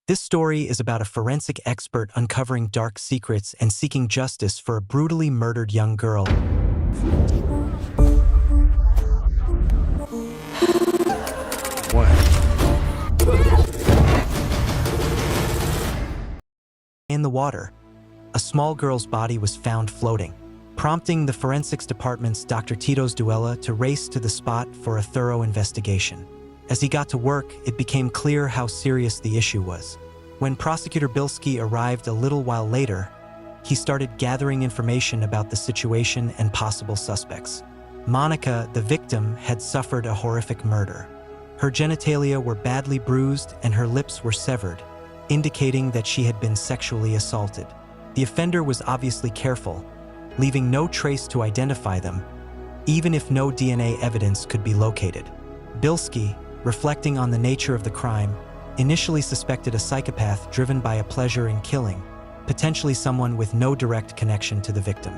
This story is about a forensic expert uncovering dark secrets and seeking justice for a brutally murdered young girl. In the water, a small girl's body was found floating, prompting the forensics department's Dr. Tito's Duella to race to the spot for a thorough investigation. As he got to work, it became clear how serious the issue was. When prosecutor Bilsky arrived a little while later, he started gathering information about the situation and possible suspects. Monica, the victim, had suffered a horrific murder. Her genitalia were badly bruised and her lips were severed, indicating that she had been sexually assaulted. The offender was obviously careful, leaving no trace to identify them, even if no DNA evidence could be located. Bilsky, reflecting on the nature of the crime, initially suspected a psychopath driven by a pleasure in killing, potentially someone with no direct connection to the victim.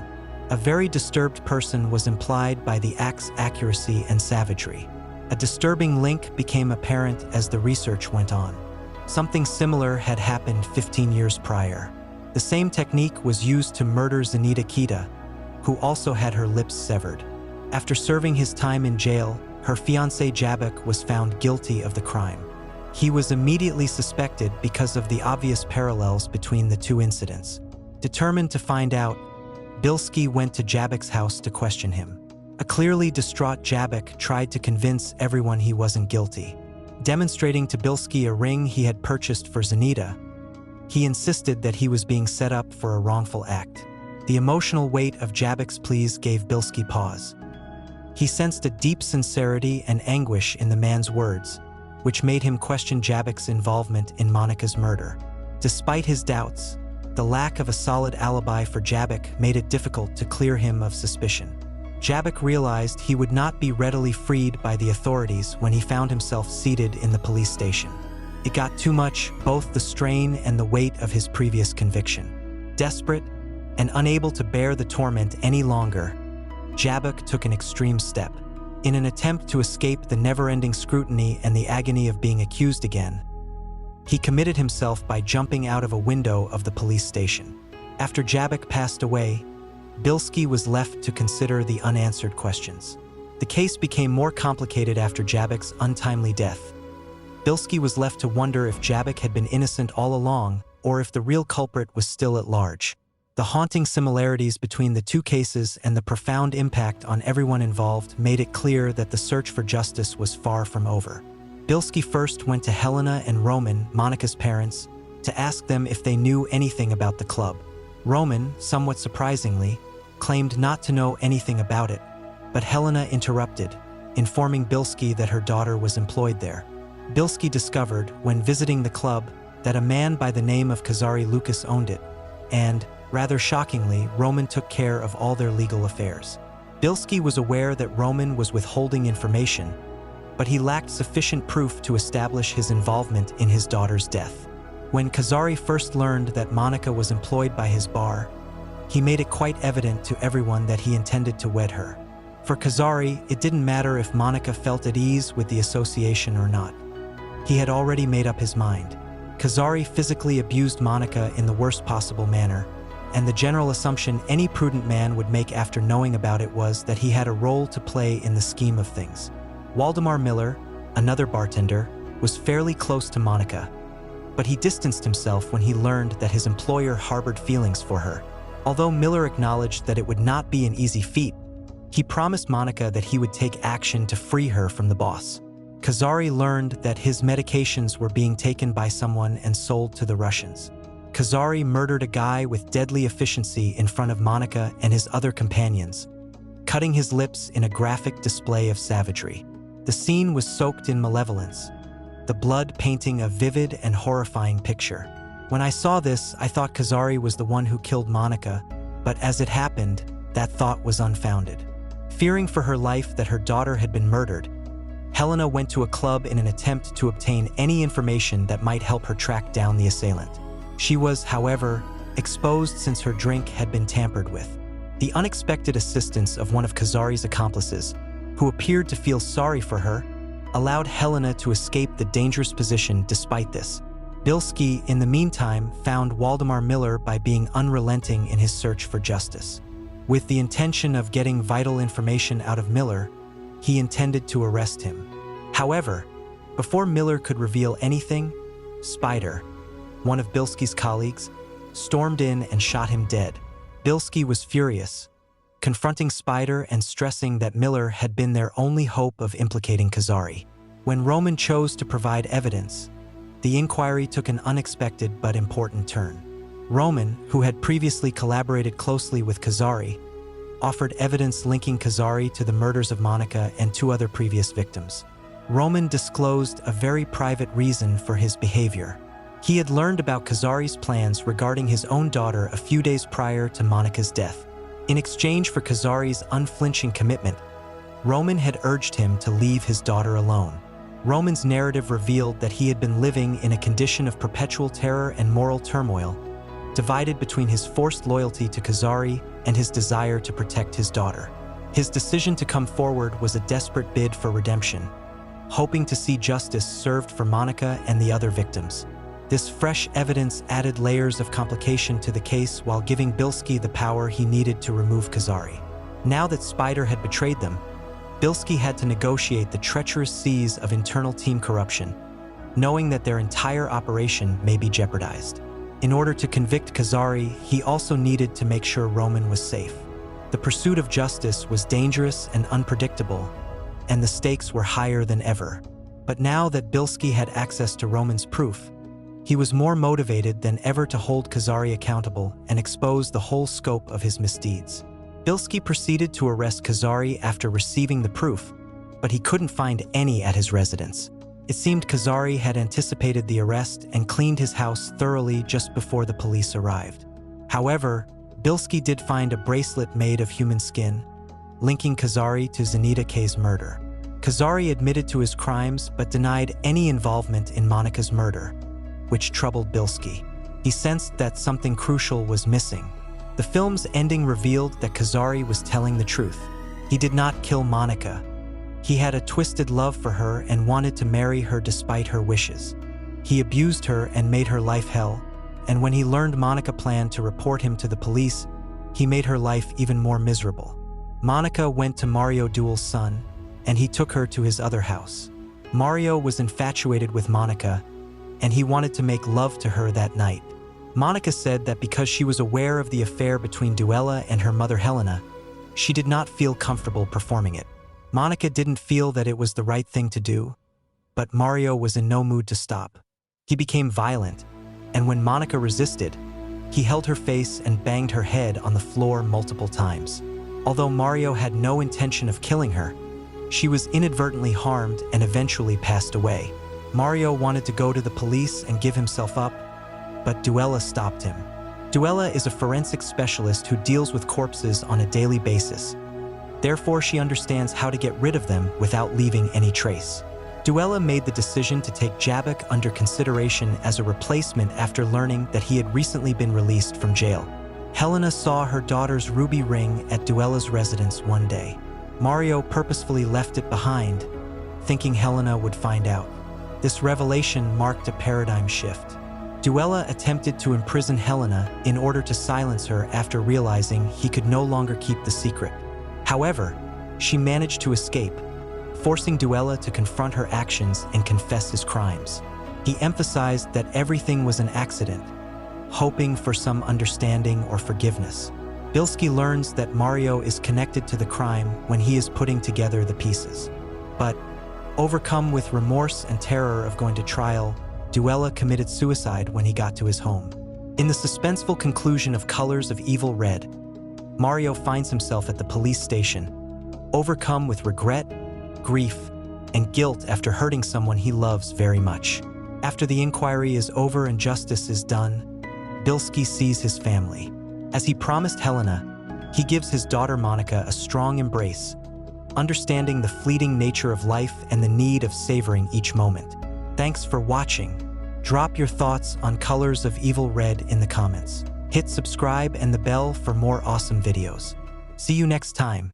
A very disturbed person was implied by the act's accuracy and savagery. A disturbing link became apparent as the research went on. Something similar had happened 15 years prior. The same technique was used to murder Zanita Kita, who also had her lips severed. After serving his time in jail, her fiancé Jabek was found guilty of the crime. He was immediately suspected because of the obvious parallels between the two incidents. Determined to find out, Bilsky went to Jabek's house to question him. A clearly distraught Jabek tried to convince everyone he wasn't guilty. Demonstrating to Bilsky a ring he had purchased for Zanita, he insisted that he was being set up for a wrongful act. The emotional weight of Jabek's pleas gave Bilsky pause. He sensed a deep sincerity and anguish in the man's words, which made him question Jabek's involvement in Monica's murder. Despite his doubts, the lack of a solid alibi for Jabek made it difficult to clear him of suspicion. Jabek realized he would not be readily freed by the authorities when he found himself seated in the police station. It got too much, both the strain and the weight of his previous conviction. Desperate and unable to bear the torment any longer, Jabek took an extreme step. In an attempt to escape the never-ending scrutiny and the agony of being accused again, he committed himself by jumping out of a window of the police station. After Jabek passed away, Bilsky was left to consider the unanswered questions. The case became more complicated after Jabek's untimely death. Bilsky was left to wonder if Jabek had been innocent all along or if the real culprit was still at large. The haunting similarities between the two cases and the profound impact on everyone involved made it clear that the search for justice was far from over. Bilsky first went to Helena and Roman, Monica's parents, to ask them if they knew anything about the club. Roman, somewhat surprisingly, claimed not to know anything about it, but Helena interrupted, informing Bilsky that her daughter was employed there. Bilsky discovered, when visiting the club, that a man by the name of Kazari Lucas owned it, and, rather shockingly, Roman took care of all their legal affairs. Bilsky was aware that Roman was withholding information, but he lacked sufficient proof to establish his involvement in his daughter's death. When Kazari first learned that Monica was employed by his bar, he made it quite evident to everyone that he intended to wed her. For Kazari, it didn't matter if Monica felt at ease with the association or not. He had already made up his mind. Kazari physically abused Monica in the worst possible manner, and the general assumption any prudent man would make after knowing about it was that he had a role to play in the scheme of things. Waldemar Miller, another bartender, was fairly close to Monica, but he distanced himself when he learned that his employer harbored feelings for her. Although Miller acknowledged that it would not be an easy feat, he promised Monica that he would take action to free her from the boss. Kazari learned that his medications were being taken by someone and sold to the Russians. Kazari murdered a guy with deadly efficiency in front of Monica and his other companions, cutting his lips in a graphic display of savagery. The scene was soaked in malevolence, the blood painting a vivid and horrifying picture. When I saw this, I thought Kazari was the one who killed Monica, but as it happened, that thought was unfounded. Fearing for her life that her daughter had been murdered, Helena went to a club in an attempt to obtain any information that might help her track down the assailant. She was, however, exposed since her drink had been tampered with. The unexpected assistance of one of Kazari's accomplices, who appeared to feel sorry for her, allowed Helena to escape the dangerous position despite this. Bilsky, in the meantime, found Waldemar Miller by being unrelenting in his search for justice. With the intention of getting vital information out of Miller, he intended to arrest him. However, before Miller could reveal anything, Spider, one of Bilsky's colleagues, stormed in and shot him dead. Bilsky was furious, confronting Spider and stressing that Miller had been their only hope of implicating Kazari. When Roman chose to provide evidence, the inquiry took an unexpected but important turn. Roman, who had previously collaborated closely with Kazari, offered evidence linking Kazari to the murders of Monica and 2 other previous victims. Roman disclosed a very private reason for his behavior. He had learned about Kazari's plans regarding his own daughter a few days prior to Monica's death. In exchange for Kazari's unflinching commitment, Roman had urged him to leave his daughter alone. Roman's narrative revealed that he had been living in a condition of perpetual terror and moral turmoil, divided between his forced loyalty to Kazari and his desire to protect his daughter. His decision to come forward was a desperate bid for redemption, hoping to see justice served for Monica and the other victims. This fresh evidence added layers of complication to the case while giving Bilsky the power he needed to remove Kazari. Now that Spider had betrayed them, Bilsky had to negotiate the treacherous seas of internal team corruption, knowing that their entire operation may be jeopardized. In order to convict Kazari, he also needed to make sure Roman was safe. The pursuit of justice was dangerous and unpredictable, and the stakes were higher than ever. But now that Bilsky had access to Roman's proof, he was more motivated than ever to hold Kazari accountable and expose the whole scope of his misdeeds. Bilsky proceeded to arrest Kazari after receiving the proof, but he couldn't find any at his residence. It seemed Kazari had anticipated the arrest and cleaned his house thoroughly just before the police arrived. However, Bilsky did find a bracelet made of human skin, linking Kazari to Zanita K's murder. Kazari admitted to his crimes but denied any involvement in Monica's murder, which troubled Bilsky. He sensed that something crucial was missing. The film's ending revealed that Kazari was telling the truth. He did not kill Monica. He had a twisted love for her and wanted to marry her despite her wishes. He abused her and made her life hell, and when he learned Monica planned to report him to the police, he made her life even more miserable. Monica went to Mario Duel's son, and he took her to his other house. Mario was infatuated with Monica, and he wanted to make love to her that night. Monica said that because she was aware of the affair between Duella and her mother Helena, she did not feel comfortable performing it. Monica didn't feel that it was the right thing to do, but Mario was in no mood to stop. He became violent, and when Monica resisted, he held her face and banged her head on the floor multiple times. Although Mario had no intention of killing her, she was inadvertently harmed and eventually passed away. Mario wanted to go to the police and give himself up, but Duella stopped him. Duella is a forensic specialist who deals with corpses on a daily basis. Therefore, she understands how to get rid of them without leaving any trace. Duella made the decision to take Jabek under consideration as a replacement after learning that he had recently been released from jail. Helena saw her daughter's ruby ring at Duella's residence one day. Mario purposefully left it behind, thinking Helena would find out. This revelation marked a paradigm shift. Duella attempted to imprison Helena in order to silence her after realizing he could no longer keep the secret. However, she managed to escape, forcing Duella to confront her actions and confess his crimes. He emphasized that everything was an accident, hoping for some understanding or forgiveness. Bilsky learns that Mario is connected to the crime when he is putting together the pieces. But, overcome with remorse and terror of going to trial, Duella committed suicide when he got to his home. In the suspenseful conclusion of Colors of Evil Red, Mario finds himself at the police station, overcome with regret, grief, and guilt after hurting someone he loves very much. After the inquiry is over and justice is done, Bilsky sees his family. As he promised Helena, he gives his daughter Monica a strong embrace, understanding the fleeting nature of life and the need of savoring each moment. Thanks for watching. Drop your thoughts on Colors of Evil Red in the comments. Hit subscribe and the bell for more awesome videos. See you next time.